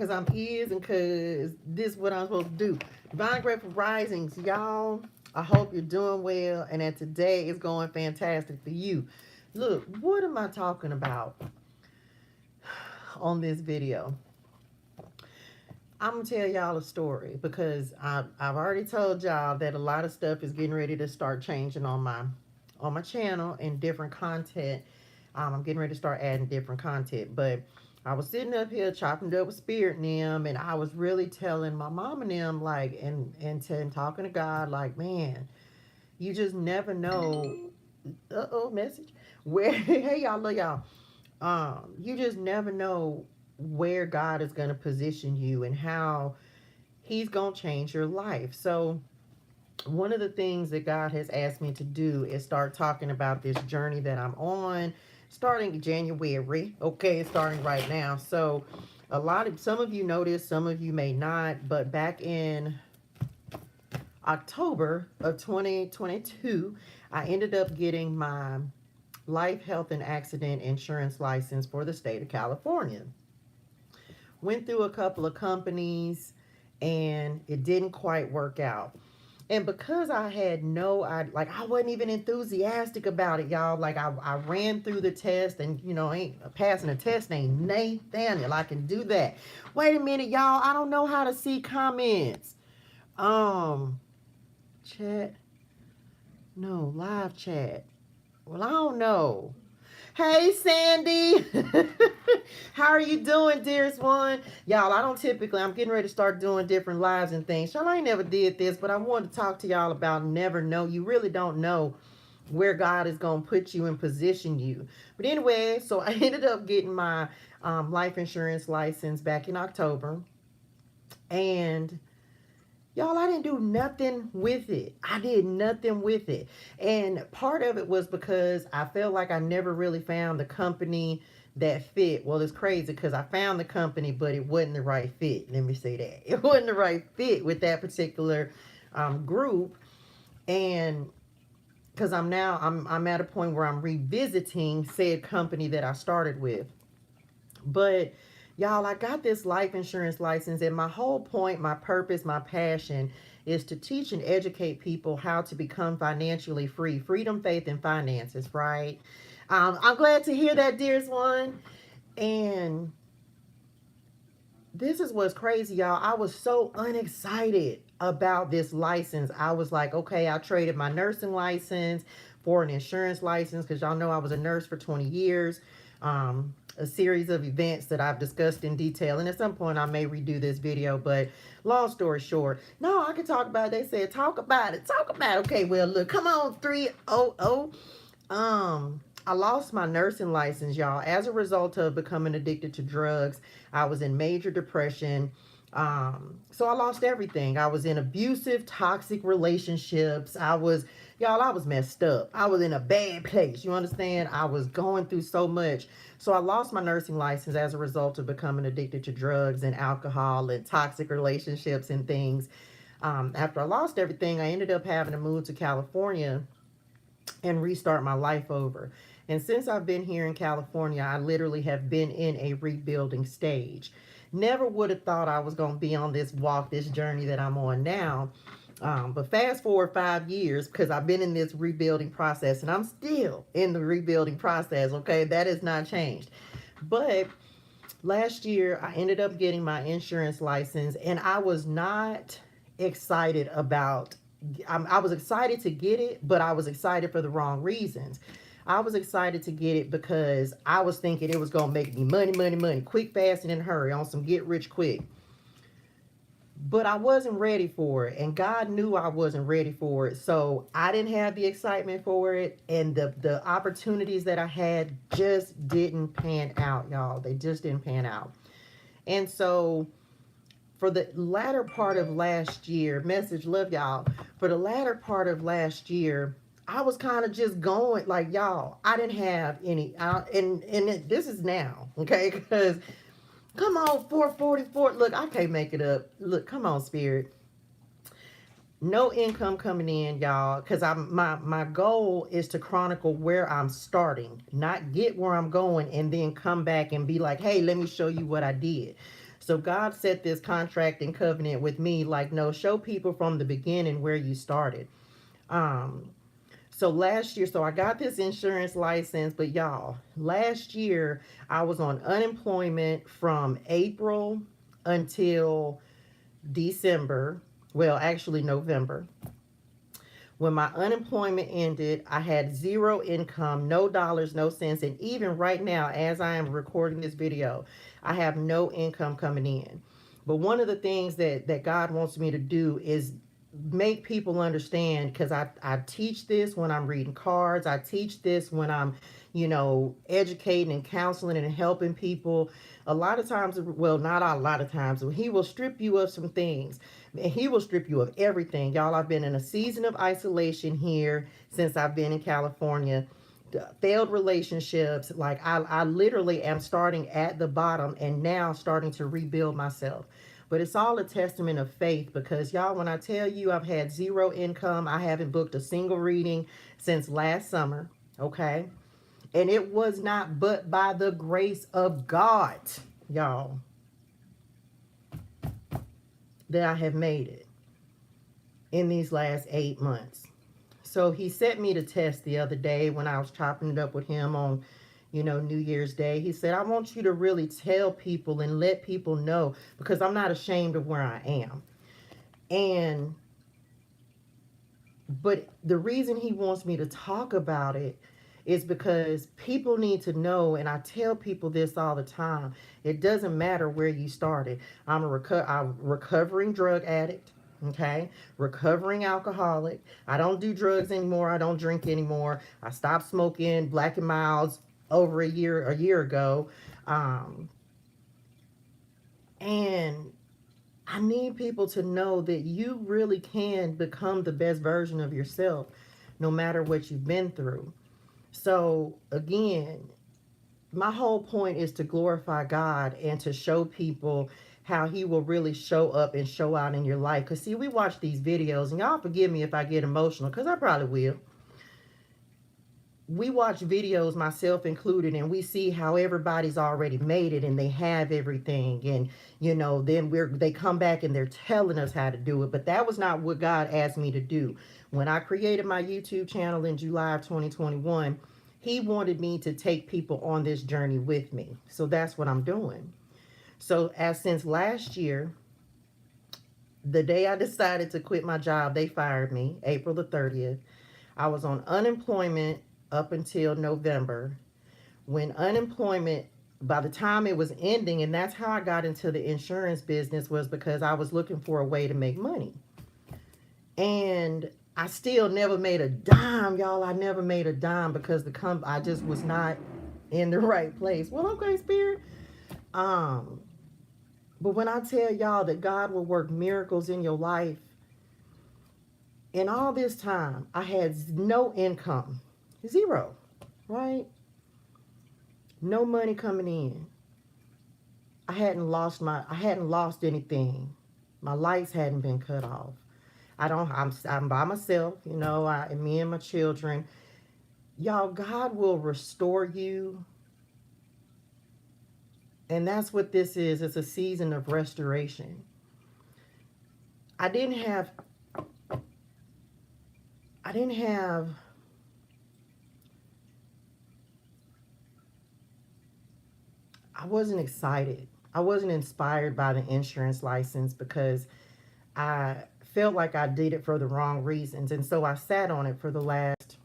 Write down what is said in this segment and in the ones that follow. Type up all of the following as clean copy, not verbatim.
because I'm is and because this is what I'm supposed to do. Divine Grateful Risings, y'all. I hope you're doing well and that today is going fantastic for you. Look, what am I talking about on this video? I'm gonna tell y'all a story because I've already told y'all that a lot of stuff is getting ready to start changing on my channel and different content. I'm getting ready to start adding different content, but I was sitting up here chopping it up with Spirit and them, and I was really telling my mom and them like, and talking to God like, man, you just never know. Message. Where hey y'all, look y'all. You just never know where God is gonna position you and how He's gonna change your life. So one of the things that God has asked me to do is start talking about this journey that I'm on, starting January. Okay, it's starting right now. So some of you know this, some of you may not, but back in October of 2022, I ended up getting my life, health, and accident insurance license for the state of California. Went through a couple of companies and it didn't quite work out. And because I had I wasn't even enthusiastic about it, y'all. Like I ran through the test and, ain't passing a test ain't Nathaniel. I can do that. Wait a minute, y'all. I don't know how to see comments. Chat. No, live chat. Well, I don't know. Hey, Sandy. How are you doing, dearest one? Y'all, I'm getting ready to start doing different lives and things. Y'all, I ain't never did this, but I wanted to talk to y'all about never know. You really don't know where God is going to put you and position you. But anyway, so I ended up getting my life insurance license back in October. And y'all, I didn't do nothing with it. I did nothing with it. And part of it was because I felt like I never really found the company that fit. Well, it's crazy because I found the company, but it wasn't the right fit. Let me say that. It wasn't the right fit with that particular group. And because I'm at a point where I'm revisiting said company that I started with. But y'all, I got this life insurance license, and my whole point, my purpose, my passion is to teach and educate people how to become financially free. Freedom, faith, and finances, right? I'm glad to hear that, dearest one. And this is what's crazy, y'all. I was so unexcited about this license. I was like, okay, I traded my nursing license for an insurance license because y'all know I was a nurse for 20 years. A series of events that I've discussed in detail. And at some point I may redo this video, but long story short, no, I can talk about it. They said, talk about it. Talk about it. Okay, well, look, come on, 300. I lost my nursing license, y'all, as a result of becoming addicted to drugs. I was in major depression. So I lost everything. I was in abusive, toxic relationships. Y'all, I was messed up. I was in a bad place. You understand? I was going through so much. So I lost my nursing license as a result of becoming addicted to drugs and alcohol and toxic relationships and things. After I lost everything, I ended up having to move to California and restart my life over. And since I've been here in California, I literally have been in a rebuilding stage. Never would have thought I was going to be on this walk, this journey that I'm on now. But fast forward 5 years, because I've been in this rebuilding process and I'm still in the rebuilding process. Okay, that has not changed. But last year, I ended up getting my insurance license, and I was not excited about I was excited to get it, but I was excited for the wrong reasons. I was excited to get it because I was thinking it was going to make me money, quick, fast, and in a hurry on some get rich quick. But I wasn't ready for it, and God knew I wasn't ready for it. So I didn't have the excitement for it, and the opportunities that I had just didn't pan out, y'all. They just didn't pan out. And so for the latter part of last year, message, love y'all. For the latter part of last year, I was kind of just going like, y'all, I didn't have any, this is now, okay? Because come on, 444. Look, I can't make it up. Look, come on, Spirit. No income coming in, y'all, because my goal is to chronicle where I'm starting, not get where I'm going and then come back and be like, hey, let me show you what I did. So God set this contract and covenant with me, like, no, show people from the beginning where you started. Um, so last year, so I got this insurance license, but y'all, last year I was on unemployment from April until December. Well, actually November. When my unemployment ended, I had zero income, no dollars, no cents. And even right now, as I am recording this video, I have no income coming in. But one of the things that God wants me to do is make people understand, because I teach this when I'm reading cards. I teach this when I'm, educating and counseling and helping people. A lot of times, well, not a lot of times, he will strip you of some things. And he will strip you of everything. Y'all, I've been in a season of isolation here since I've been in California. Failed relationships. Like, I literally am starting at the bottom and now starting to rebuild myself. But it's all a testament of faith, because y'all, when I tell you I've had zero income, I haven't booked a single reading since last summer. Okay. And it was not but by the grace of God, y'all, that I have made it in these last 8 months. So he set me to test the other day when I was chopping it up with him on, New Year's Day. He said, I want you to really tell people and let people know, because I'm not ashamed of where I am. But the reason he wants me to talk about it is because people need to know, and I tell people this all the time, it doesn't matter where you started. I'm a recovering drug addict, okay? Recovering alcoholic. I don't do drugs anymore. I don't drink anymore. I stopped smoking Black and Milds over a year ago. And I need people to know that you really can become the best version of yourself, no matter what you've been through. So again, my whole point is to glorify God and to show people how he will really show up and show out in your life. Because see, we watch these videos, and y'all forgive me if I get emotional, because I probably will. We watch videos, myself included, and we see how everybody's already made it and they have everything. And, then they come back and they're telling us how to do it. But that was not what God asked me to do. When I created my YouTube channel in July of 2021, he wanted me to take people on this journey with me. So that's what I'm doing. So since last year, the day I decided to quit my job, they fired me, April the 30th. I was on unemployment up until November. When unemployment, by the time it was ending, and that's how I got into the insurance business, was because I was looking for a way to make money. And I still never made a dime, y'all. I never made a dime because I just was not in the right place. Well, okay, Spirit. But when I tell y'all that God will work miracles in your life, in all this time, I had no income. Zero, right? No money coming in. I hadn't lost anything. My lights hadn't been cut off. I'm by myself, me and my children. Y'all, God will restore you. And that's what this is. It's a season of restoration. I wasn't excited. I wasn't inspired by the insurance license because I felt like I did it for the wrong reasons. And so I sat on it for the last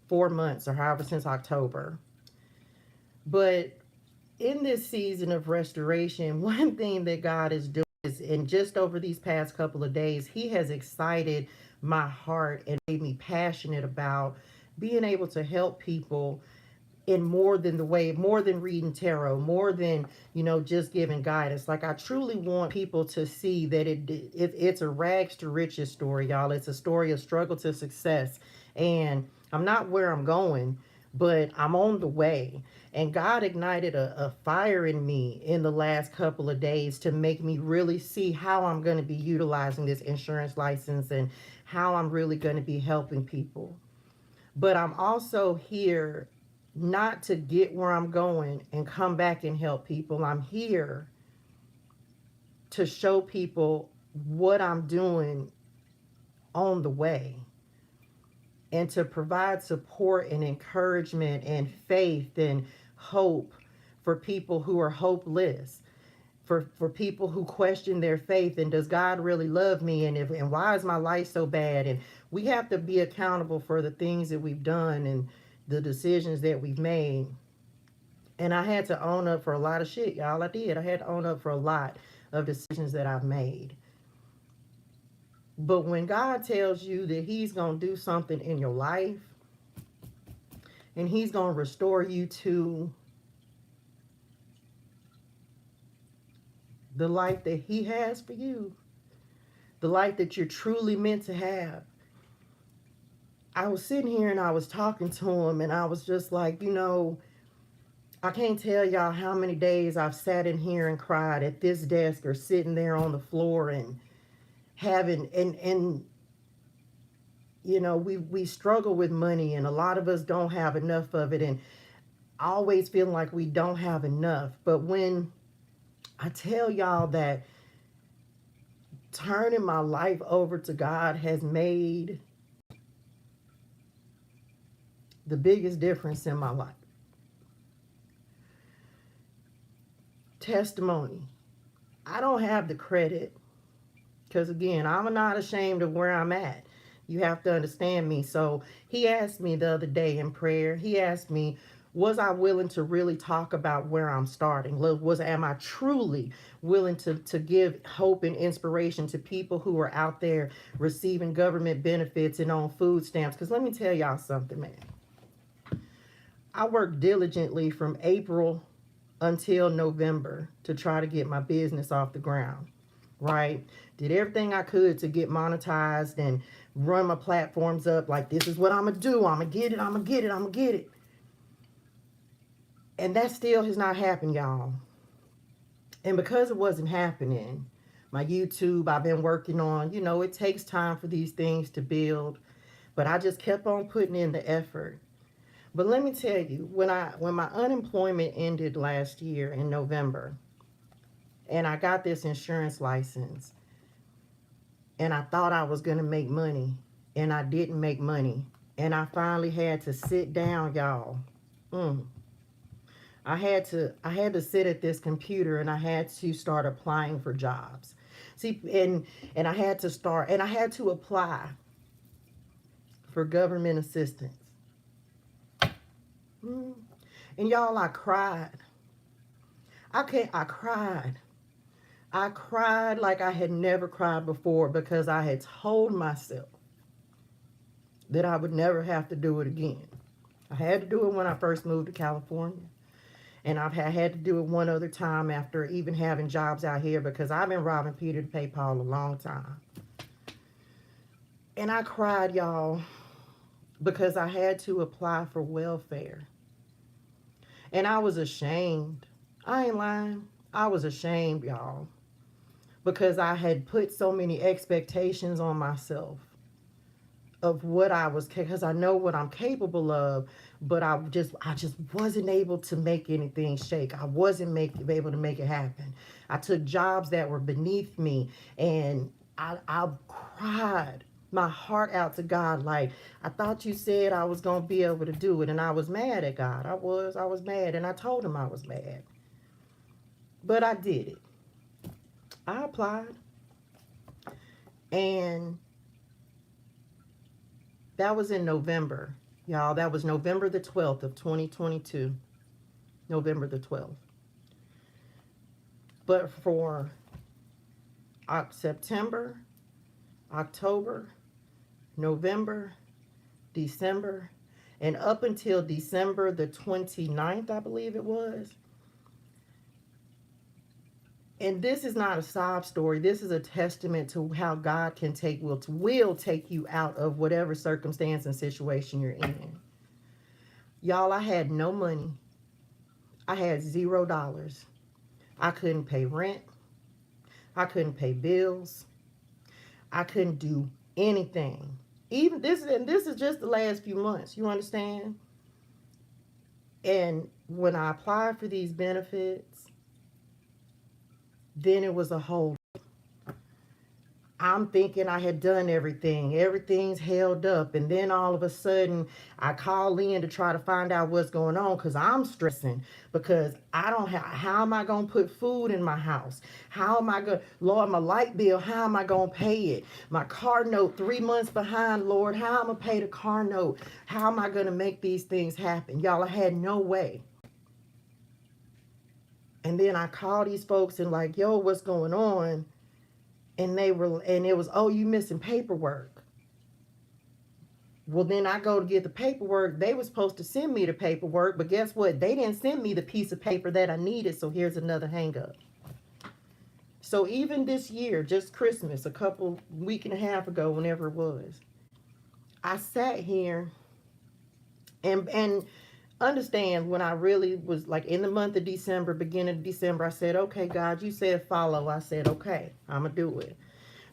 4 months, or however, since October. But in this season of restoration, one thing that God is doing is, and just over these past couple of days, he has excited my heart and made me passionate about being able to help people in more than reading tarot, more than, just giving guidance. Like, I truly want people to see that it's a rags to riches story, y'all. It's a story of struggle to success. And I'm not where I'm going, but I'm on the way. And God ignited a fire in me in the last couple of days to make me really see how I'm going to be utilizing this insurance license and how I'm really going to be helping people. But I'm also here not to get where I'm going and come back and help people. I'm here to show people what I'm doing on the way, and to provide support and encouragement and faith and hope for people who are hopeless, for people who question their faith, and does God really love me, and why is my life so bad? And we have to be accountable for the things that we've done and the decisions that we've made. And I had to own up for a lot of shit, y'all. I did. I had to own up for a lot of decisions that I've made. But when God tells you that he's going to do something in your life, and he's going to restore you to the life that he has for you, the life that you're truly meant to have. I was sitting here and I was talking to him, and I was just like, I can't tell y'all how many days I've sat in here and cried at this desk, or sitting there on the floor and having, we struggle with money, and a lot of us don't have enough of it, and always feeling like we don't have enough. But when I tell y'all that turning my life over to God has made the biggest difference in my life. Testimony. I don't have the credit, because again, I'm not ashamed of where I'm at. You have to understand me. So he asked me the other day in prayer, he asked me, was I willing to really talk about where I'm starting? Am I truly willing to give hope and inspiration to people who are out there receiving government benefits and on food stamps? Because let me tell y'all something, man. I worked diligently from April until November to try to get my business off the ground, right? Did everything I could to get monetized and run my platforms up like, this is what I'm going to do. I'm going to get it. I'm going to get it. I'm going to get it. And that still has not happened, y'all. And because it wasn't happening, my YouTube, I've been working on, it takes time for these things to build, but I just kept on putting in the effort. But let me tell you, when my unemployment ended last year in November, and I got this insurance license, and I thought I was going to make money, and I didn't make money, and I finally had to sit down, y'all. I had to sit at this computer, and I had to start applying for jobs. See, and I had to apply for government assistance. And y'all, I cried. I cried. I cried like I had never cried before, because I had told myself that I would never have to do it again. I had to do it when I first moved to California. And I've had to do it one other time after even having jobs out here, because I've been robbing Peter to pay Paul a long time. And I cried, y'all, because I had to apply for welfare. And I was ashamed. I ain't lying. I was ashamed, y'all, because I had put so many expectations on myself of what I was, because I know what I'm capable of, but I just wasn't able to make anything shake. I wasn't able to make it happen. I took jobs that were beneath me, and I cried my heart out to God, like, I thought you said I was going to be able to do it. And I was mad at God. I was mad, and I told him I was mad. But I did it. I applied. And that was in November, y'all. That was November the 12th of 2022. November the 12th. But for September, October, November, December, and up until December the 29th, I believe it was. And this is not a sob story. This is a testament to how God can will take you out of whatever circumstance and situation you're in. Y'all, I had no money. I had $0. I couldn't pay rent. I couldn't pay bills. I couldn't do anything. Even this is just the last few months. You understand? And when I applied for these benefits, then it was a whole. I'm thinking I had done everything. Everything's held up. And then all of a sudden, I call in to try to find out what's going on because I'm stressing because I don't have, how am I going to put food in my house? How am I going to, Lord, my light bill, how am I going to pay it? My car note, 3 months behind, Lord, how am I going to pay the car note? How am I going to make these things happen? Y'all, I had no way. And then I called these folks and like, yo, what's going on? And it was, oh, you missing paperwork. Well, then I go to get the paperwork. They were supposed to send me the paperwork, but guess what? They didn't send me the piece of paper that I needed. So here's another hang up. So even this year, just Christmas, week and a half ago, whenever it was, I sat here and understand when I really was like in the month of December, beginning of December, I said, okay, God, you said follow. I said, okay, I'm going to do it.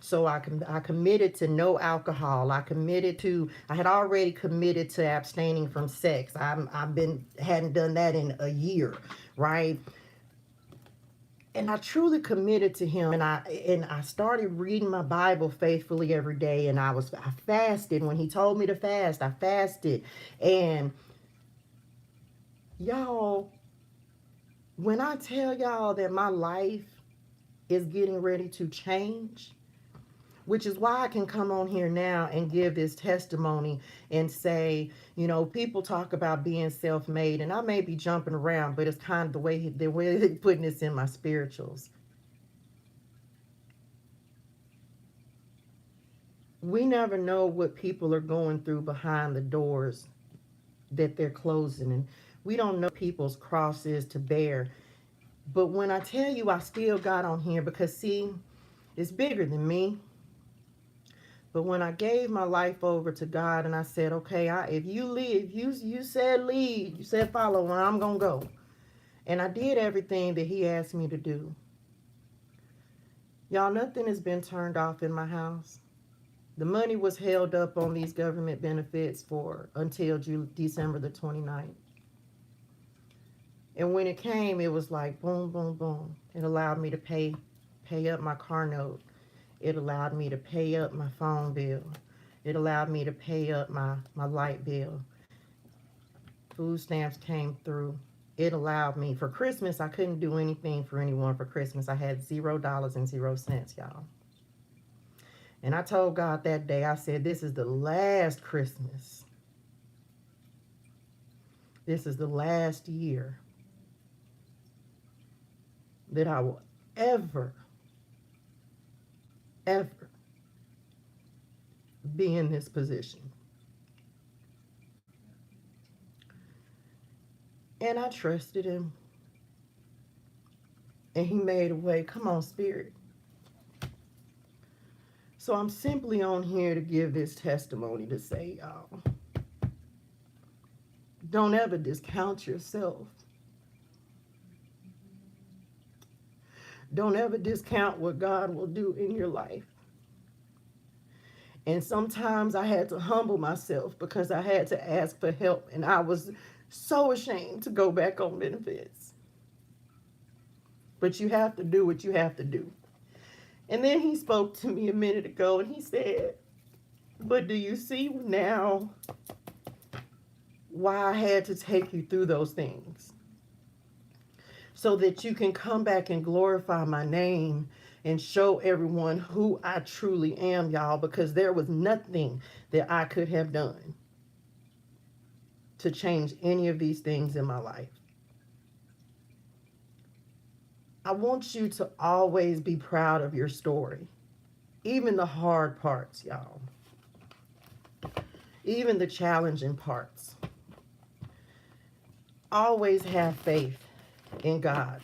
So I committed to no alcohol. I had already committed to abstaining from sex. Hadn't done that in a year, right? And I truly committed to him, and I started reading my Bible faithfully every day, and I fasted. When he told me to fast, I fasted. And y'all, when I tell y'all that my life is getting ready to change, which is why I can come on here now and give this testimony and say, you know, people talk about being self-made, and I may be jumping around, but it's kind of the way they're putting this in my spirituals. We never know what people are going through behind the doors that they're closing, and we don't know people's crosses to bear. But when I tell you I still got on here, because see, it's bigger than me. But when I gave my life over to God and I said, okay, if you leave, you said leave, you said follow, and I'm going to go. And I did everything that he asked me to do. Y'all, nothing has been turned off in my house. The money was held up on these government benefits until December the 29th. And when it came, it was like boom, boom, boom. It allowed me to pay up my car note. It allowed me to pay up my phone bill. It allowed me to pay up my light bill. Food stamps came through. It allowed me, for Christmas, I couldn't do anything for anyone for Christmas. I had $0.00, y'all. And I told God that day, I said, this is the last Christmas. This is the last year that I will ever be in this position. And I trusted him. And he made a way. Come on, Spirit. So I'm simply on here to give this testimony to say, y'all, don't ever discount yourself. Don't ever discount what God will do in your life. And sometimes I had to humble myself because I had to ask for help. And I was so ashamed to go back on benefits. But you have to do what you have to do. And then he spoke to me a minute ago and he said, but do you see now why I had to take you through those things? So that you can come back and glorify my name and show everyone who I truly am, y'all, because there was nothing that I could have done to change any of these things in my life. I want you to always be proud of your story, even the hard parts, y'all, even the challenging parts. Always have faith in God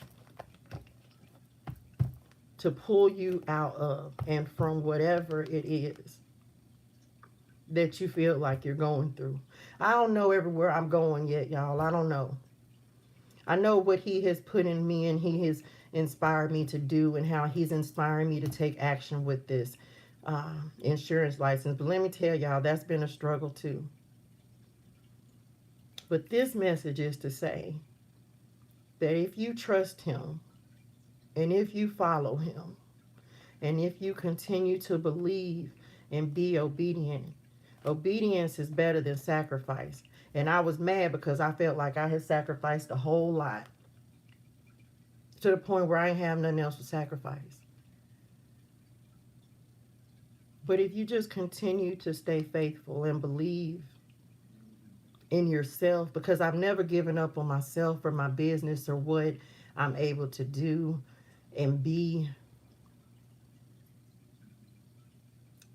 to pull you out of and from whatever it is that you feel like you're going through. I don't know everywhere I'm going yet, y'all. I don't know. I know what he has put in me and he has inspired me to do and how he's inspiring me to take action with this insurance license. But let me tell y'all, that's been a struggle too. But this message is to say that if you trust him and if you follow him and if you continue to believe and be obedient, obedience is better than sacrifice. And I was mad because I felt like I had sacrificed a whole lot to the point where I ain't have nothing else to sacrifice. But if you just continue to stay faithful and believe in yourself, because I've never given up on myself or my business or what I'm able to do and be.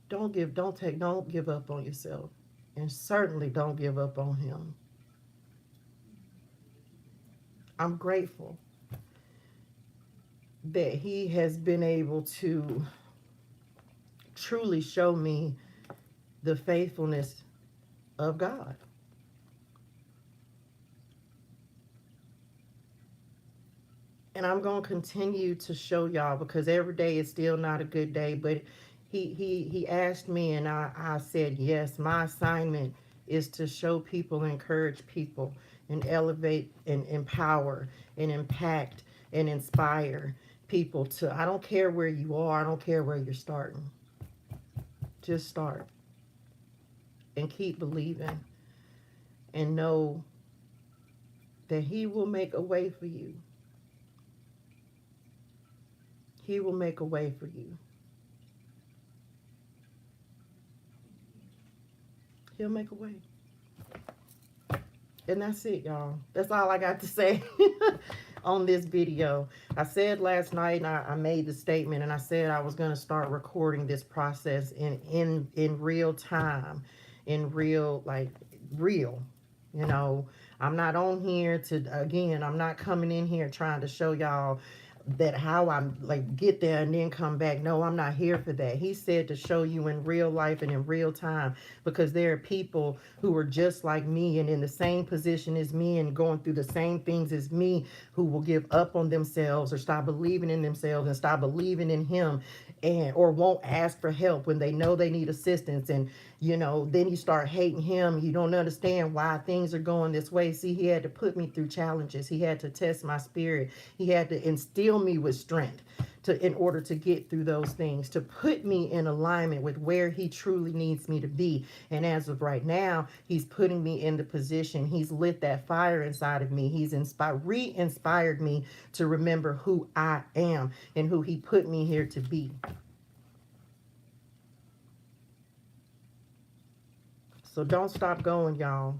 Don't give up on yourself, and certainly don't give up on him. I'm grateful that he has been able to truly show me the faithfulness of God. And I'm going to continue to show y'all, because every day is still not a good day. But he asked me, and I said yes. My assignment is to show people, encourage people, and elevate and empower and impact and inspire people to, I don't care where you are. I don't care where you're starting. Just start and keep believing and know that he will make a way for you. He will make a way for you. He'll make a way. And that's it, y'all. That's all I got to say on this video. I said last night, and I made the statement, and I said I was going to start recording this process in real time, in real, like, real. You know, I'm not on here to, again, I'm not coming in here trying to show y'all that how I'm like get there and then come back. No, I'm not here for that. He said to show you in real life and in real time, because there are people who are just like me and in the same position as me and going through the same things as me, who will give up on themselves or stop believing in themselves and stop believing in him, and or won't ask for help when they know they need assistance. And you know, then you start hating him. You don't understand why things are going this way. See, he had to put me through challenges. He had to test my spirit. He had to instill me with strength in order to get through those things, to put me in alignment with where he truly needs me to be. And as of right now, he's putting me in the position. He's lit that fire inside of me. He's re-inspired me to remember who I am and who he put me here to be. So don't stop going, y'all.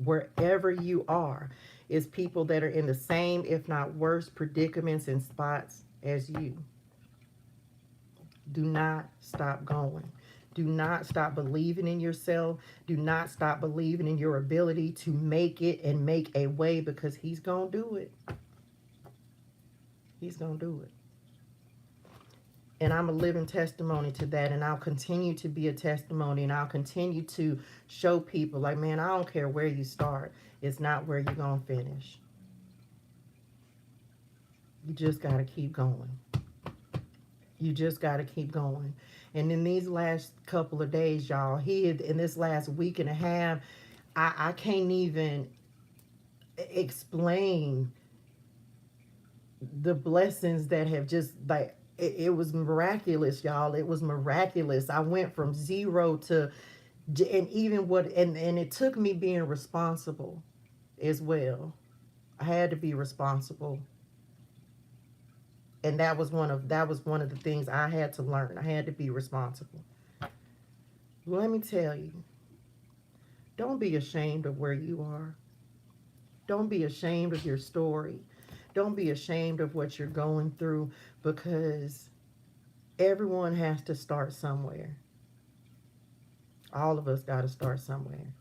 Wherever you are, is people that are in the same, if not worse, predicaments and spots as you. Do not stop going. Do not stop believing in yourself. Do not stop believing in your ability to make it and make a way, because he's going to do it. He's going to do it. And I'm a living testimony to that, and I'll continue to be a testimony, and I'll continue to show people, like, man, I don't care where you start. It's not where you're going to finish. You just got to keep going. You just got to keep going. And in these last couple of days, y'all, in this last week and a half, I can't even explain the blessings that have just, like, it was miraculous, y'all. It was miraculous. I went from zero to, and even what, and it took me being responsible as well. I had to be responsible. And that was one of the things I had to learn. I had to be responsible. Let me tell you, don't be ashamed of where you are. Don't be ashamed of your story. Don't be ashamed of what you're going through, because everyone has to start somewhere. All of us got to start somewhere.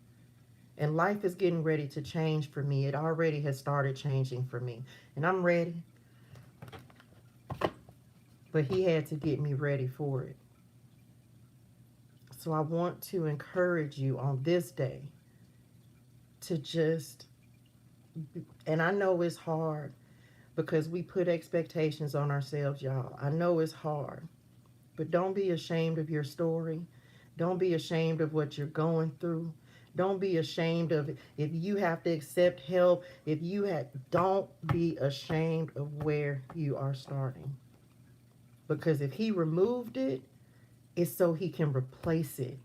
And life is getting ready to change for me. It already has started changing for me. And I'm ready. But he had to get me ready for it. So I want to encourage you on this day to just, and I know it's hard, because we put expectations on ourselves, y'all. I know it's hard, but don't be ashamed of your story. Don't be ashamed of what you're going through. Don't be ashamed of it. If you have to accept help, don't be ashamed of where you are starting. Because if he removed it, it's so he can replace it.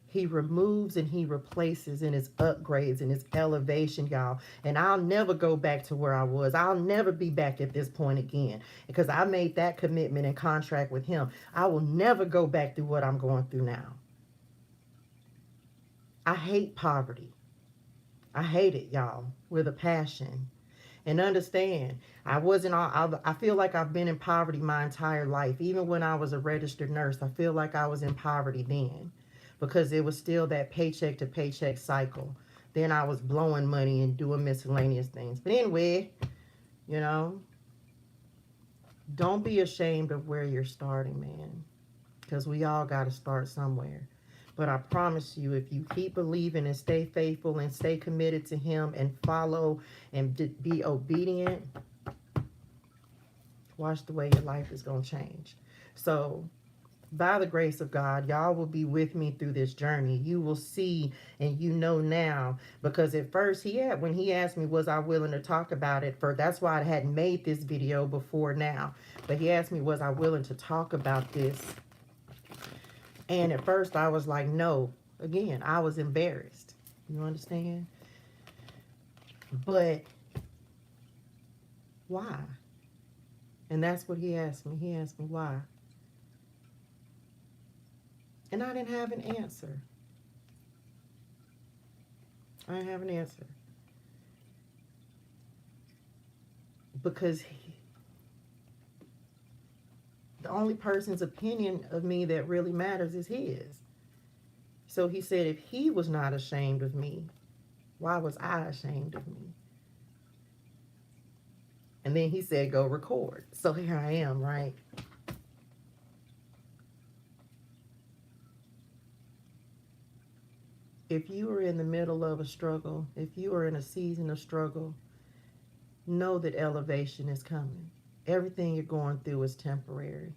He removes and he replaces and his upgrades and his elevation, y'all. And I'll never go back to where I was. I'll never be back at this point again because I made that commitment and contract with him. I will never go back through what I'm going through now. I hate poverty. I hate it, y'all, with a passion. And understand, I feel like I've been in poverty my entire life. Even when I was a registered nurse, I feel like I was in poverty then because it was still that paycheck to paycheck cycle. Then I was blowing money and doing miscellaneous things. But anyway, you know, don't be ashamed of where you're starting, man, because we all got to start somewhere. But I promise you, if you keep believing and stay faithful and stay committed to him and follow and be obedient, watch the way your life is going to change. So, by the grace of God, y'all will be with me through this journey. You will see and you know now, because at first when he asked me was I willing to talk about it, that's why I hadn't made this video before now. But he asked me was I willing to talk about this. And at first I was like, no. Again, I was embarrassed. You understand? But why? And that's what he asked me. He asked me why. And I didn't have an answer. I didn't have an answer. Because the only person's opinion of me that really matters is his. So he said, if he was not ashamed of me, why was I ashamed of me? And then he said, go record. So here I am, right? If you are in the middle of a struggle, if you are in a season of struggle, know that elevation is coming. Everything you're going through is temporary.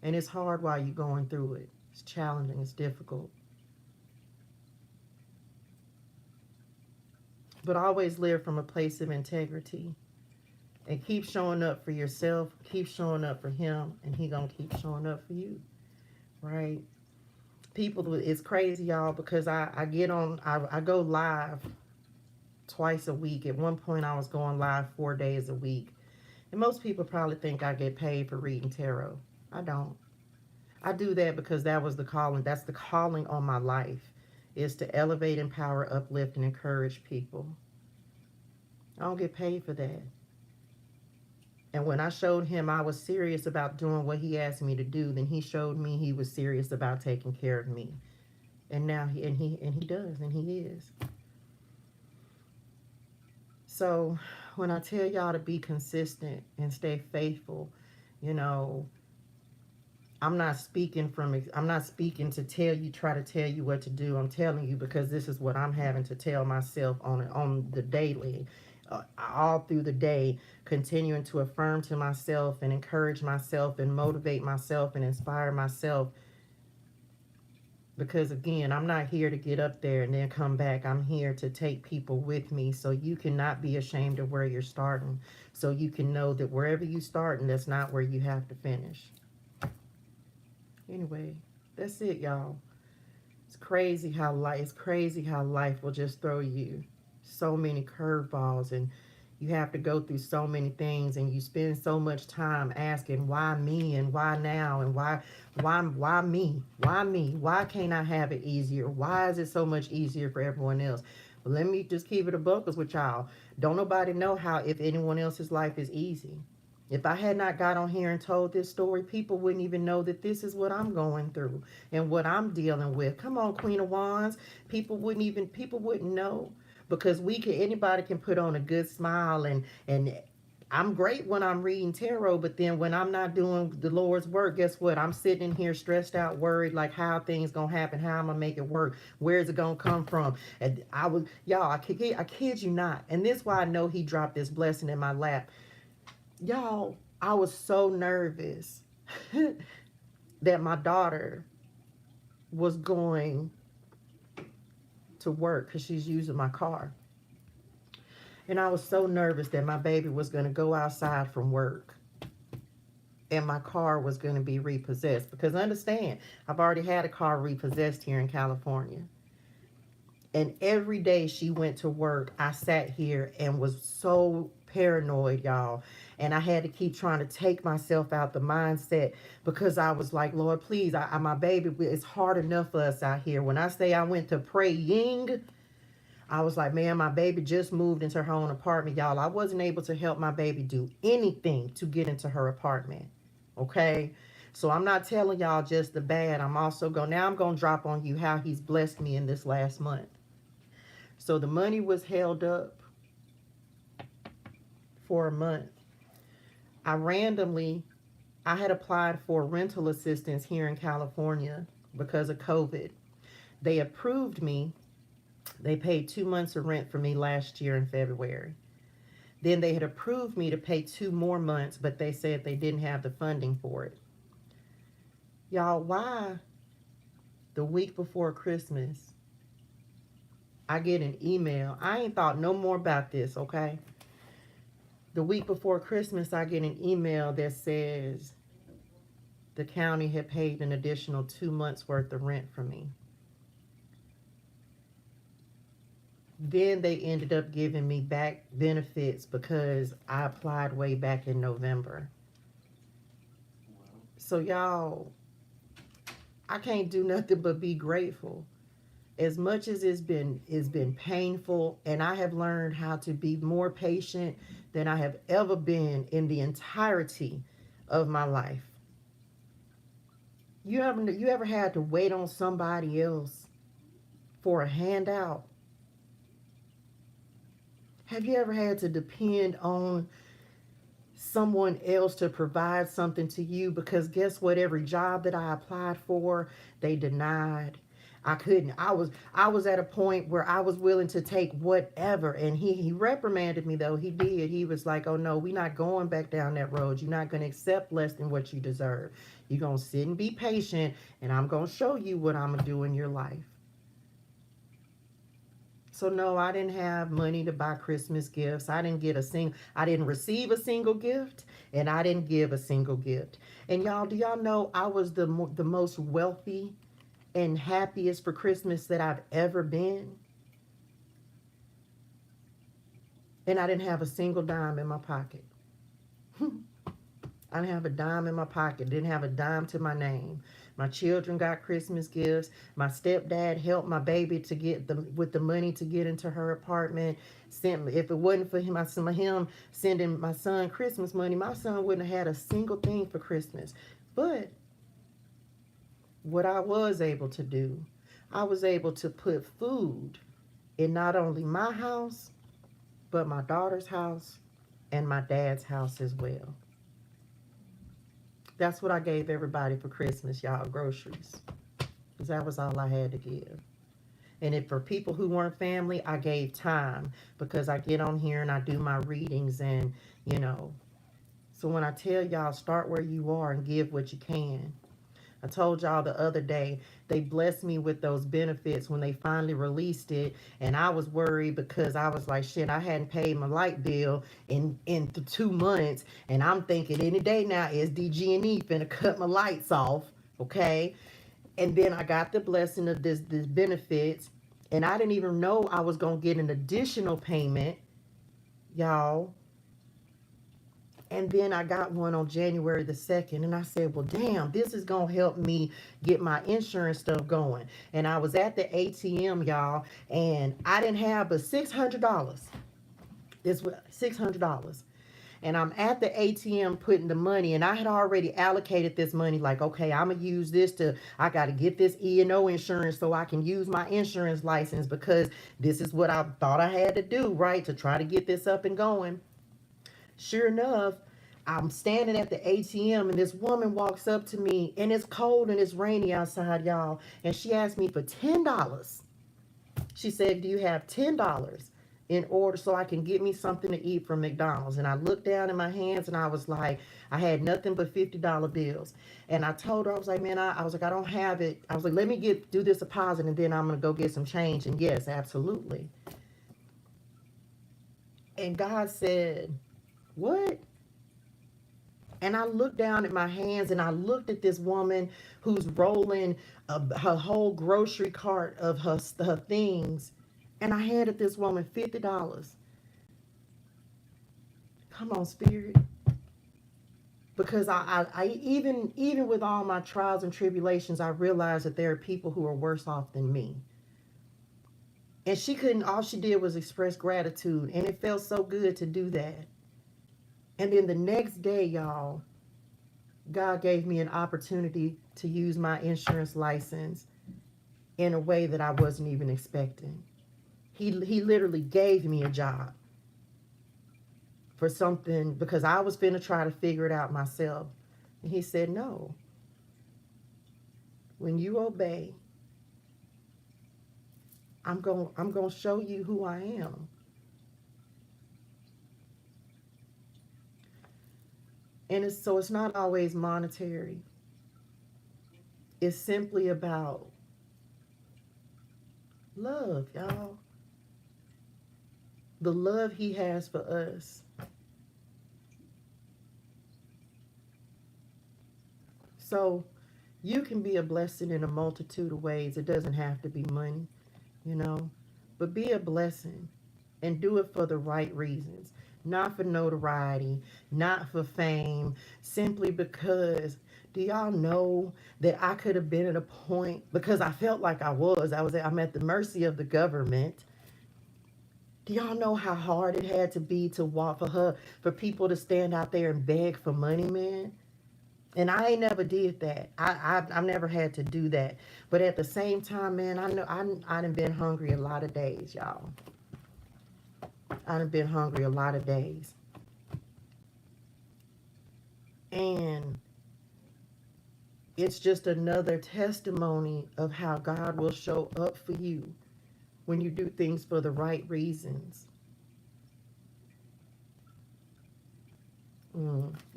And it's hard while you're going through it. It's challenging, it's difficult. But always live from a place of integrity. And keep showing up for yourself, keep showing up for him, and he gonna keep showing up for you. Right? People, it's crazy, y'all, because I go live twice a week. At one point, I was going live 4 days a week. And most people probably think I get paid for reading tarot. I don't. I do that because that was the calling. That's the calling on my life, is to elevate, empower, uplift, and encourage people. I don't get paid for that. And when I showed him I was serious about doing what he asked me to do, then he showed me he was serious about taking care of me. And now he does, and he is. So when I tell y'all to be consistent and stay faithful, you know, I'm not speaking to try to tell you what to do. I'm telling you because this is what I'm having to tell myself on the daily, all through the day, continuing to affirm to myself and encourage myself and motivate myself and inspire myself. Because again, I'm not here to get up there and then come back. I'm here to take people with me, so you cannot be ashamed of where you're starting. So you can know that wherever you start, and that's not where you have to finish. Anyway, that's it, y'all. It's crazy how life will just throw you so many curveballs, and you have to go through so many things, and you spend so much time asking why me and why now and why me? Why can't I have it easier? Why is it so much easier for everyone else? But let me just keep it a buckles with y'all. Don't nobody know if anyone else's life is easy. If I had not got on here and told this story, people wouldn't even know that this is what I'm going through and what I'm dealing with. Come on, Queen of Wands. People wouldn't know, because anybody can put on a good smile, and I'm great when I'm reading tarot, but then when I'm not doing the Lord's work, guess what? I'm sitting in here stressed out, worried, like how things gonna happen, how I'm gonna make it work, where's it gonna come from? And I kid you not. And this is why I know he dropped this blessing in my lap. Y'all, I was so nervous that my daughter was going to work because she's using my car. And I was so nervous that my baby was going to go outside from work and my car was going to be repossessed. Because understand, I've already had a car repossessed here in California. And every day she went to work, I sat here and was so paranoid, y'all. And I had to keep trying to take myself out the mindset because I was like, Lord, please, my baby, it's hard enough for us out here. When I say I went to praying, I was like, man, my baby just moved into her own apartment, y'all. I wasn't able to help my baby do anything to get into her apartment, okay? So I'm not telling y'all just the bad. I'm also now I'm going to drop on you how he's blessed me in this last month. So the money was held up for a month. I had applied for rental assistance here in California because of COVID. They approved me. They paid 2 months of rent for me last year in February. Then they had approved me to pay 2 more months, but they said they didn't have the funding for it. Y'all, why the week before Christmas, I get an email. I ain't thought no more about this, okay? The week before Christmas, I get an email that says the county had paid an additional 2 months worth of rent for me. Then they ended up giving me back benefits because I applied way back in November. So y'all, I can't do nothing but be grateful. As much as it's been painful, and I have learned how to be more patient than I have ever been in the entirety of my life. You ever had to wait on somebody else for a handout? Have you ever had to depend on someone else to provide something to you? Because guess what? Every job that I applied for, they denied. I couldn't. I was at a point where I was willing to take whatever. And he reprimanded me, though. He did. He was like, oh, no, we're not going back down that road. You're not going to accept less than what you deserve. You're going to sit and be patient, and I'm going to show you what I'm going to do in your life. So, no, I didn't have money to buy Christmas gifts. I didn't receive a single gift, and I didn't give a single gift. And y'all, do y'all know I was the most wealthy and happiest for Christmas that I've ever been? And I didn't have a single dime in my pocket. I didn't have a dime in my pocket. Didn't have a dime to my name. My children got Christmas gifts. My stepdad helped my baby to get with the money to get into her apartment. If it wasn't for him sending my son Christmas money, my son wouldn't have had a single thing for Christmas. But what I was able to do, I was able to put food in not only my house, but my daughter's house and my dad's house as well. That's what I gave everybody for Christmas, y'all, groceries. Because that was all I had to give. And if for people who weren't family, I gave time. Because I get on here and I do my readings and, you know. So when I tell y'all, start where you are and give what you can. I told y'all the other day, they blessed me with those benefits when they finally released it. And I was worried because I was like, shit, I hadn't paid my light bill in 2 months. And I'm thinking any day now, SDG&E finna cut my lights off, okay? And then I got the blessing of this benefits. And I didn't even know I was going to get an additional payment, y'all. And then I got one on January the 2nd. And I said, well, damn, this is going to help me get my insurance stuff going. And I was at the ATM, y'all. And I didn't have but $600. This was $600. And I'm at the ATM putting the money. And I had already allocated this money. Like, okay, I'm going to use this I got to get this E&O insurance so I can use my insurance license. Because this is what I thought I had to do, right? To try to get this up and going. Sure enough, I'm standing at the ATM and this woman walks up to me and it's cold and it's rainy outside, y'all. And she asked me for $10. She said, do you have $10? in order so I can get me something to eat from McDonald's. And I looked down in my hands and I was like, I had nothing but $50 bills. And I told her, I was like, man, I was like, I don't have it. I was like, let me do this deposit and then I'm going to go get some change. And yes, absolutely. And God said, what? And I looked down at my hands and I looked at this woman who's rolling her whole grocery cart of her things. And I handed this woman $50. Come on, Spirit. Because I even with all my trials and tribulations, I realized that there are people who are worse off than me. And she couldn't, all she did was express gratitude. And it felt so good to do that. And then the next day, y'all, God gave me an opportunity to use my insurance license in a way that I wasn't even expecting. He literally gave me a job for something because I was finna try to figure it out myself. And he said, no. When you obey, I'm going to show you who I am. And it's not always monetary. It's simply about love, y'all. The love he has for us. So you can be a blessing in a multitude of ways. It doesn't have to be money, you know. But be a blessing and do it for the right reasons. Not for notoriety, not for fame, simply because, do y'all know that I could have been at a point, because I felt like I'm at the mercy of the government. Do y'all know how hard it had to be to walk for people to stand out there and beg for money, man? And I ain't never did that. I've never had to do that. But at the same time, man, I know I done been hungry a lot of days, y'all. I done been hungry a lot of days. And it's just another testimony of how God will show up for you when you do things for the right reasons.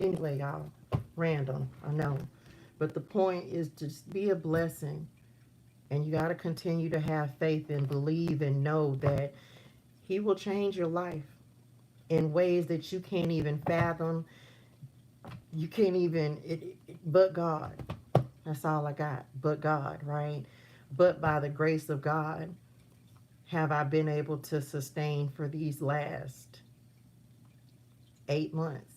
Anyway, y'all, random, I know. But the point is to be a blessing. And you got to continue to have faith and believe and know that he will change your life in ways that you can't even fathom. You can't even, but God. That's all I got. But God, right? But by the grace of God, have I been able to sustain for these last 8 months.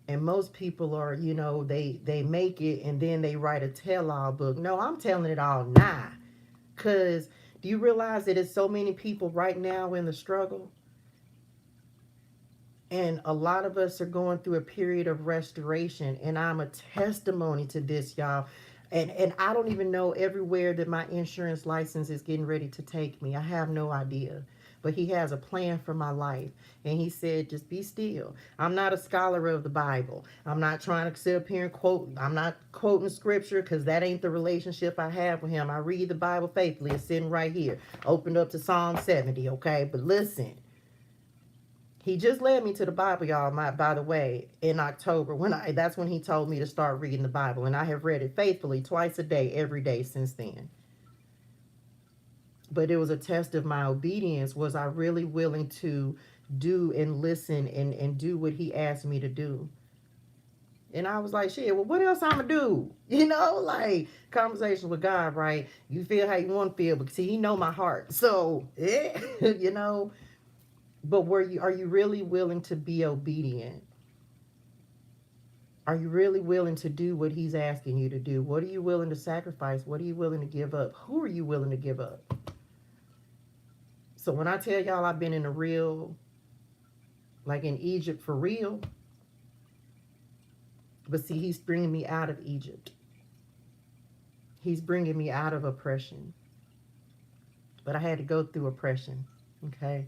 And most people are, you know, they make it and then they write a tell-all book. No, I'm telling it all now. Because do you realize that there's so many people right now in the struggle? And a lot of us are going through a period of restoration. And I'm a testimony to this, y'all. And I don't even know everywhere that my insurance license is getting ready to take me. I have no idea. But he has a plan for my life. And he said, just be still. I'm not a scholar of the Bible. I'm not trying to sit up here and quote. I'm not quoting scripture because that ain't the relationship I have with him. I read the Bible faithfully. It's sitting right here. Opened up to Psalm 70, okay? But listen. He just led me to the Bible, y'all, by the way, in October. That's when he told me to start reading the Bible. And I have read it faithfully twice a day, every day since then. But it was a test of my obedience. Was I really willing to do and listen and do what he asked me to do? And I was like, shit, well, what else I'm going to do? You know, like, conversation with God, right? You feel how you want to feel. But see, he know my heart. So, you know, but are you really willing to be obedient? Are you really willing to do what he's asking you to do? What are you willing to sacrifice? What are you willing to give up? Who are you willing to give up? So when I tell y'all I've been in a real, like in Egypt for real, but see, he's bringing me out of Egypt. He's bringing me out of oppression. But I had to go through oppression, okay?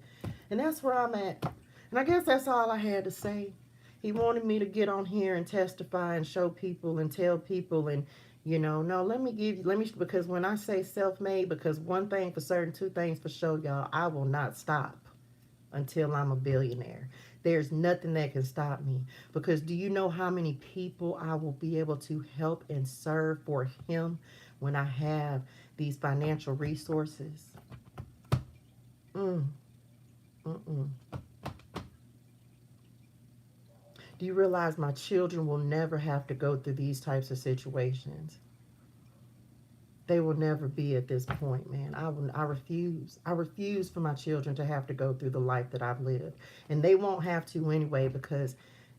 And that's where I'm at. And I guess that's all I had to say. He wanted me to get on here and testify and show people and tell people and, You know, no, because when I say self-made, because one thing for certain, two things for sure, y'all, I will not stop until I'm a billionaire. There's nothing that can stop me. Because do you know how many people I will be able to help and serve for him when I have these financial resources? Mm, mm-mm. Do you realize my children will never have to go through these types of situations? They will never be at this point, man. I refuse. I refuse for my children to have to go through the life that I've lived. And they won't have to anyway because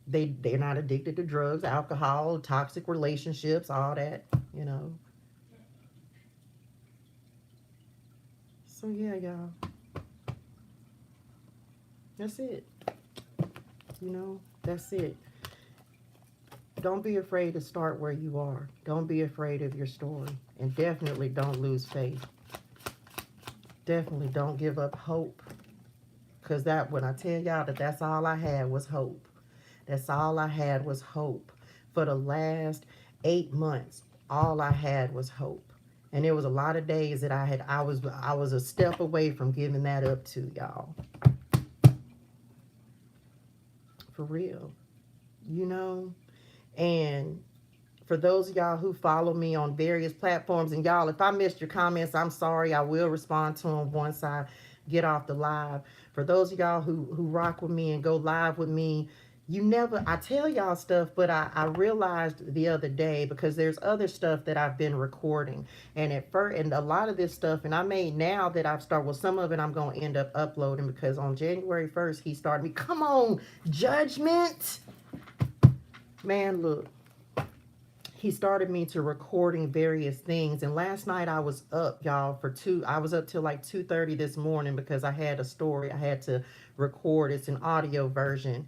they're not addicted to drugs, alcohol, toxic relationships, all that, you know. So yeah, y'all. That's it. You know, that's it. Don't be afraid to start where you are. Don't be afraid of your story. And definitely don't lose faith. Definitely don't give up hope. Because when I tell y'all that that's all I had was hope. That's all I had was hope. For the last 8 months, all I had was hope. And there was a lot of days that I was a step away from giving that up to y'all. For real. You know? And for those of y'all who follow me on various platforms, and y'all, if I missed your comments, I'm sorry. I will respond to them once I get off the live. For those of y'all who rock with me and go live with me, I tell y'all stuff, but I realized the other day, because there's other stuff that I've been recording. And at first, and a lot of this stuff, and I made now that I've started, well, some of it I'm going to end up uploading because on January 1st, he started me. Come on, Judgment. Man, look. He started me to recording various things, and last night I was up, y'all, I was up till like 2:30 this morning because I had a story I had to record. It's an audio version.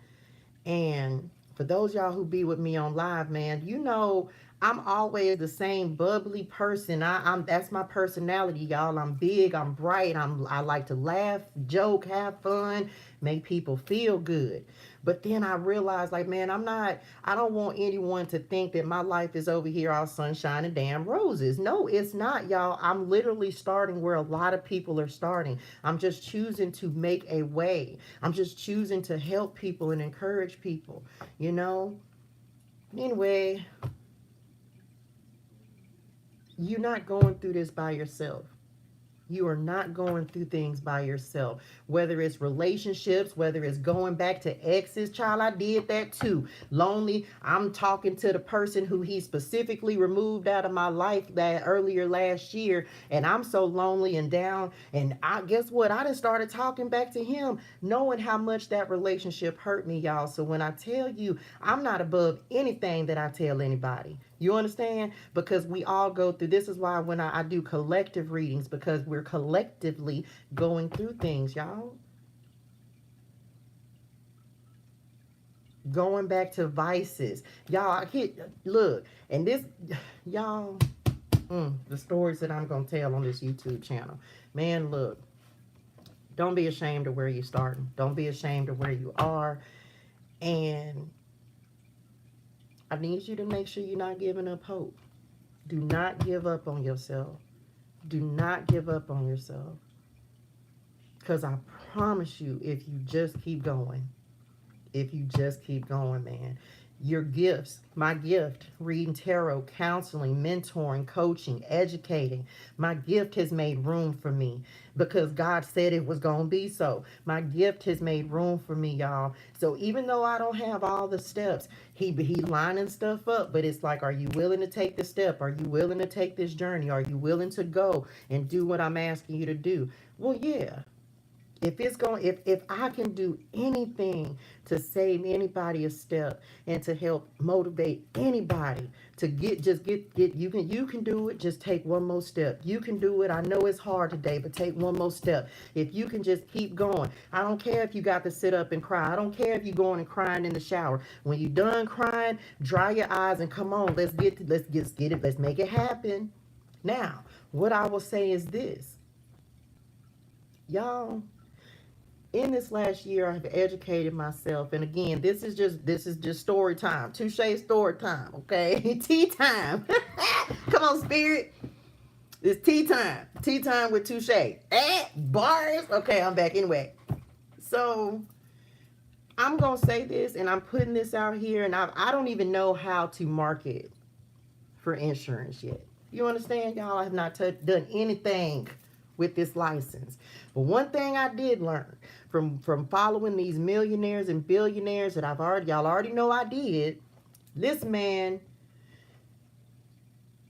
And for those y'all who be with me on live, man, you know I'm always the same bubbly person. I'm that's my personality, y'all. I'm big, I'm bright, I like to laugh, joke, have fun, make people feel good. But then I realized, like, man, I don't want anyone to think that my life is over here all sunshine and damn roses. No, it's not, y'all. I'm literally starting where a lot of people are starting. I'm just choosing to make a way. I'm just choosing to help people and encourage people, you know? Anyway, you're not going through this by yourself. You are not going through things by yourself. Whether it's relationships, whether it's going back to exes, child, I did that too. Lonely. I'm talking to the person who he specifically removed out of my life that earlier last year, and I'm so lonely and down. And I guess what? I just started talking back to him, knowing how much that relationship hurt me, y'all. So when I tell you, I'm not above anything that I tell anybody. You understand? Because we all go through. This is why when I do collective readings, because we're collectively going through things, y'all. Going back to vices. Y'all, look, and this, y'all, the stories that I'm going to tell on this YouTube channel. Man, look, don't be ashamed of where you're starting. Don't be ashamed of where you are. And I need you to make sure you're not giving up hope. Do not give up on yourself. Do not give up on yourself. Because I promise you, if you just keep going, man, your gifts, my gift, reading tarot, counseling, mentoring, coaching, educating, my gift has made room for me because God said it was going to be so. My gift has made room for me, y'all. So even though I don't have all the steps, he lining stuff up, but it's like, are you willing to take the step? Are you willing to take this journey? Are you willing to go and do what I'm asking you to do? Well, yeah. If I can do anything to save anybody a step and to help motivate anybody to get you can do it. Just take one more step. You can do it. I know it's hard today, but take one more step. If you can just keep going. I don't care if you got to sit up and cry. I don't care if you're going and crying in the shower. When you're done crying, dry your eyes and come on. Let's get it. Let's make it happen. Now, what I will say is this. Y'all, in this last year, I've educated myself. And again, this is just story time. ToShae story time, okay? Tea time. Come on, spirit. It's tea time. Tea time with ToShae. Bars. Okay, I'm back anyway. So I'm gonna say this, and I'm putting this out here, and I don't even know how to market for insurance yet. You understand, y'all? I have not done anything with this license. But one thing I did learn from following these millionaires and billionaires that y'all already know I did. Listen, man,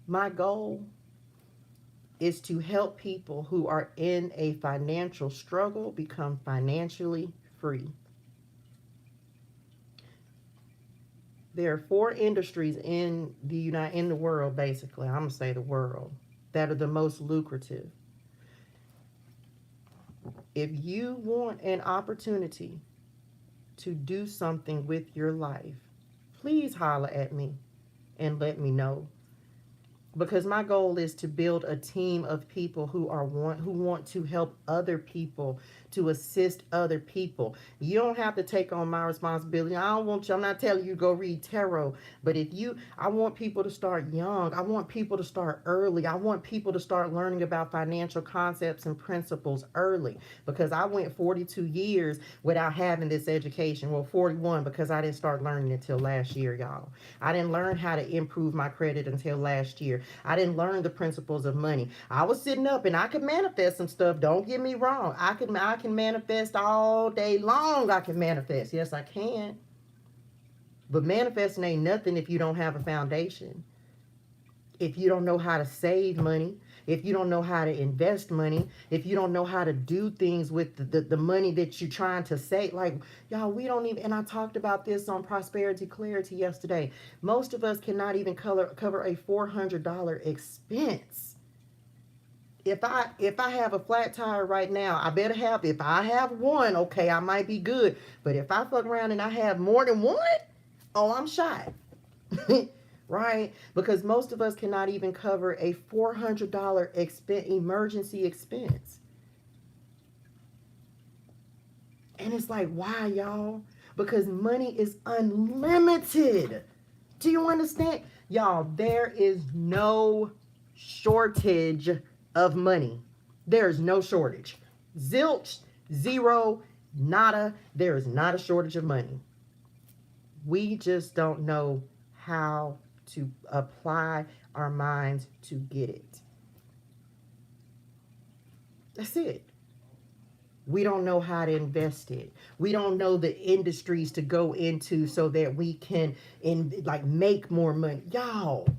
my goal is to help people who are in a financial struggle become financially free. There are 4 industries in the world, basically, I'm gonna say the world, that are the most lucrative. If you want an opportunity to do something with your life, please holler at me and let me know. Because my goal is to build a team of people who want to help other people, to assist other people. You don't have to take on my responsibility. I'm not telling you to go read tarot, but I want people to start young. I want people to start early. I want people to start learning about financial concepts and principles early, because I went 42 years without having this education. Well, 41, because I didn't start learning it until last year, y'all. I didn't learn how to improve my credit until last year. I didn't learn the principles of money. I was sitting up and I could manifest some stuff. Don't get me wrong. I can manifest all day long. I can manifest. Yes, I can. But manifesting ain't nothing if you don't have a foundation. If you don't know how to save money, if you don't know how to invest money, if you don't know how to do things with the money that you're trying to save. Like, y'all, we don't even, and I talked about this on Prosperity Clarity yesterday. Most of us cannot even cover a $400 expense. If I have a flat tire right now, if I have one, okay, I might be good. But if I fuck around and I have more than one, oh, I'm shot. Right? Because most of us cannot even cover a $400 emergency expense. And it's like, why, y'all? Because money is unlimited. Do you understand? Y'all, there is no shortage of money. There's no shortage. Zilch, zero, nada. There is not a shortage of money. We just don't know how to apply our minds to get it. That's it. We don't know how to invest it. We don't know the industries to go into so that we can make more money. Y'all.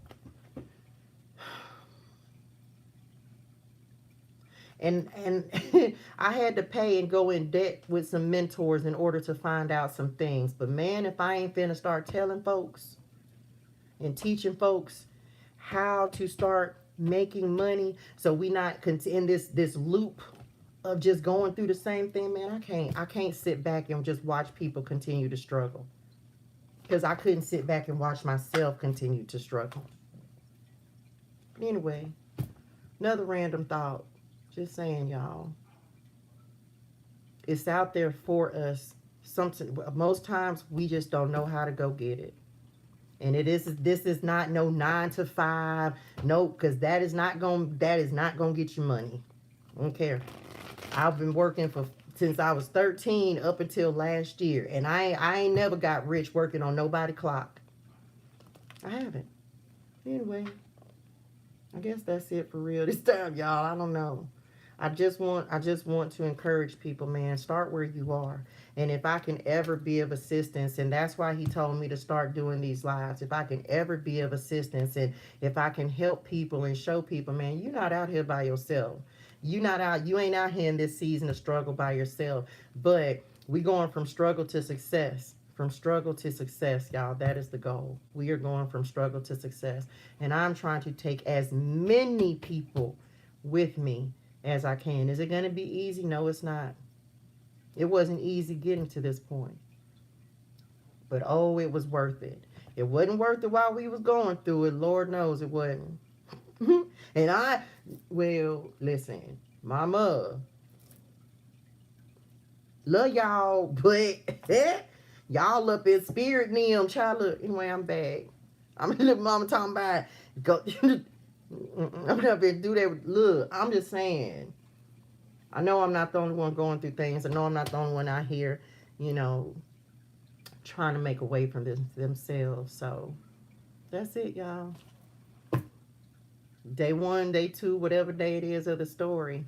And I had to pay and go in debt with some mentors in order to find out some things. But man, if I ain't finna start telling folks and teaching folks how to start making money, so we not in this loop of just going through the same thing, man, I can't sit back and just watch people continue to struggle. Because I couldn't sit back and watch myself continue to struggle. But anyway, another random thought. Just saying, y'all. It's out there for us. Most times we just don't know how to go get it. And this is not no 9 to 5. Nope, because that is not gonna get you money. I don't care. I've been working since I was 13 up until last year. And I ain't never got rich working on nobody's clock. I haven't. Anyway, I guess that's it for real this time, y'all. I don't know. I just want to encourage people, man. Start where you are. And if I can ever be of assistance, and that's why he told me to start doing these lives. If I can ever be of assistance, and if I can help people and show people, man, you're not out here by yourself. You ain't out here in this season of struggle by yourself. But we going from struggle to success. From struggle to success, y'all. That is the goal. We are going from struggle to success. And I'm trying to take as many people with me as I can. Is it going to be easy? No, it's not. It wasn't easy getting to this point. But oh, it was worth it. It wasn't worth it while we was going through it. Lord knows it wasn't. And listen, mama, Love y'all, but y'all up in spirit them. Child, look, anyway, I'm back. I'm a little mama talking about, go, I'm not gonna do that. Look, I'm just saying. I know I'm not the only one going through things. I know I'm not the only one out here, you know, trying to make a way from this themselves. So that's it, y'all. Day 1, day 2, whatever day it is of the story.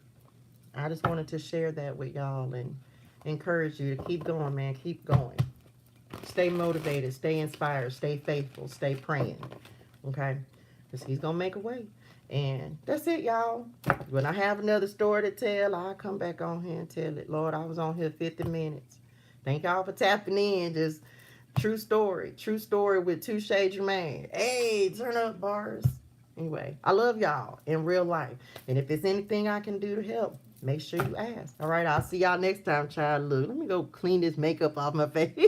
I just wanted to share that with y'all and encourage you to keep going, man. Keep going. Stay motivated. Stay inspired. Stay faithful. Stay praying. Okay? Because he's going to make a way. And that's it, y'all. When I have another story to tell, I'll come back on here and tell it. Lord, I was on here 50 minutes. Thank y'all for tapping in. Just true story. True story with ToShae Germaine. Hey, turn up, bars. Anyway, I love y'all in real life. And if there's anything I can do to help, make sure you ask. All right, I'll see y'all next time, child. Look, let me go clean this makeup off my face.